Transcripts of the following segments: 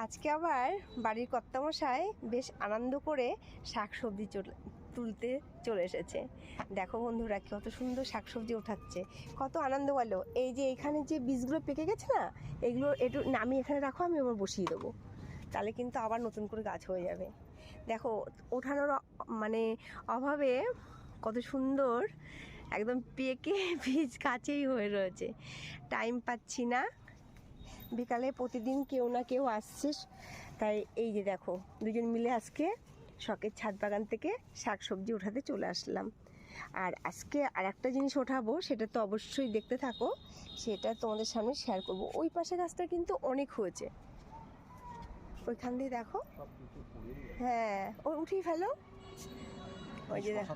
আজকে আবার বাড়ির কর্তামশাই বেশ আনন্দ করে শাকসবজি তুলতে চলে এসেছে। দেখো বন্ধুরা কত সুন্দর শাকসবজি ওঠাচ্ছে, কত আনন্দ বলো। এই যে এখানে যে বীজগুলো পেকে গেছে না, এগুলো একটু নামিয়ে এখানে রাখো, আমি আবার বসিয়ে দেবো, তাহলে কিন্তু আবার নতুন করে গাছ হয়ে যাবে। দেখো ওঠানোর মানে অভাবে কত সুন্দর একদম পেকে বীজ কাছেই হয়ে রয়েছে। টাইম পাচ্ছি না, বিকালে প্রতিদিন কেউ না কেউ আসছে, তাই এই যে দেখো দুজন মিলে আজকে শখের ছাদ বাগান থেকে শাকসবজি ওঠাতে চলে আসলাম। আর আজকে আর একটা জিনিস ওঠাবো, সেটা তো অবশ্যই দেখতে থাকো, সেটা তোমাদের সামনে শেয়ার করব। ওই পাশে গাছটা কিন্তু অনেক হয়েছে, ওইখান দিয়ে দেখো। হ্যাঁ ওই উঠিয়ে ফেলো, ওই যে দেখো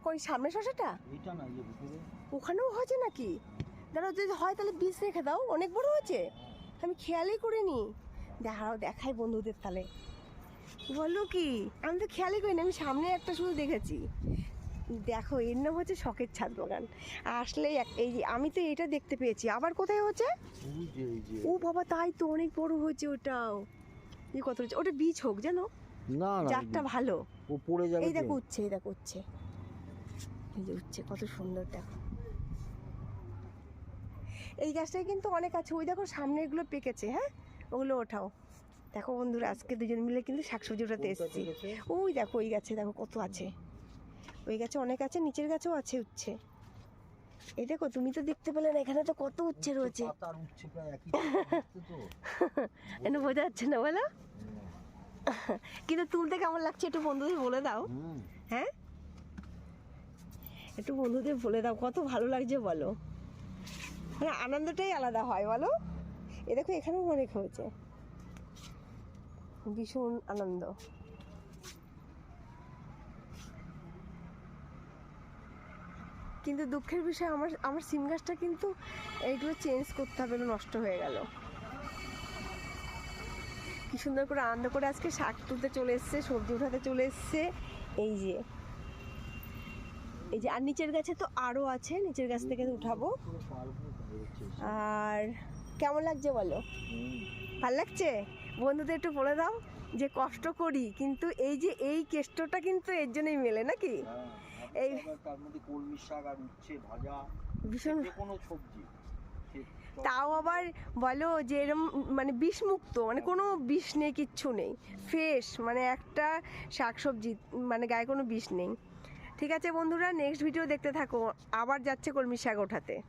কই সামনে শসাটা, ওখানেও হয়েছে নাকি? দাঁড়াও, যদি হয় তাহলে বীজ রেখে দাও, অনেক বড় হয়েছে, আমি খেয়ালই করিনি। দেখাই বন্ধুদের তাহলে, বলো কি, আমি তো খেয়ালই করিনি, আমি সামনে একটা শুধু দেখেছি। দেখো এর নাম হচ্ছে শখের ছাদ বাগান। আসলেই এই যে আমি তো এটা দেখতে পেয়েছি, আবার কোথায় হচ্ছে? ও বাবা, তাই তো, অনেক বড় হয়েছে ওটাও। এই কত হচ্ছে, ওটা বীজ হোক জানো, জাতটা ভালো, ও পড়ে যাবে। এই দেখো উচ্ছে, এই দেখো উচ্ছে, এই যে উচ্ছে কত সুন্দর। দেখো এই গাছটায় কিন্তু অনেক আছে, ওই দেখো সামনে এগুলো পেকেছে। হ্যাঁ ওগুলো ওঠাও। দেখো বন্ধুরা আজকে দুজন মিলে কিন্তু শাকসবজি ওঠাতে এসেছি। ওই দেখো ওই গাছে দেখো কত আছে, ওই গাছে অনেক আছে, নিচের গাছেও আছে উচ্ছে। এই দেখো, তুমি তো দেখতে পেলে না, এখানে তো কত উচ্ছে রয়েছে। বোঝা যাচ্ছে না বলো, কিন্তু তুলতে কেমন লাগছে একটু বন্ধুদের বলে দাও। হ্যাঁ একটু বন্ধুদের বলে দাও কত ভালো লাগছে বলো, মানে আনন্দটাই আলাদা হয় বলো। এ দেখো এখানেও অনেক হয়েছে, ভীষণ আনন্দ। কিন্তু দুঃখের বিষয় আমার সিম গাছটা কিন্তু এইগুলো চেঞ্জ করতে হবে, নষ্ট হয়ে গেল। কি সুন্দর করে আনন্দ করে আজকে শাক তুলতে চলে এসছে, সবজি উঠাতে চলে এসছে। এই যে আর নিচের গাছে তো আরো আছে, নিচের গাছ থেকে উঠাবো। আর কেমন লাগছে বলো? ভাল লাগছে? বন্ধুদের একটু বলে দাও যে কষ্ট করি, কিন্তু এই যে এই কেষ্টটা কিন্তু এর জন্যই মেলে নাকি। এই তার মধ্যে কলমি শাক আর উচ্ছে ভাজা, ভীষণ কোনো সবজি, তাও আবার বলো যে এরম মানে বিষমুক্ত, মানে কোনো বিষ নেই, কিচ্ছু নেই, ফ্রেশ, মানে একটা শাকসবজি মানে গায়ে কোনো বিষ নেই। ঠিক আছে বন্ধুরা, নেক্সট ভিডিও দেখতে থাকো, আবার যাচ্ছে কলমি শাক ওঠাতে।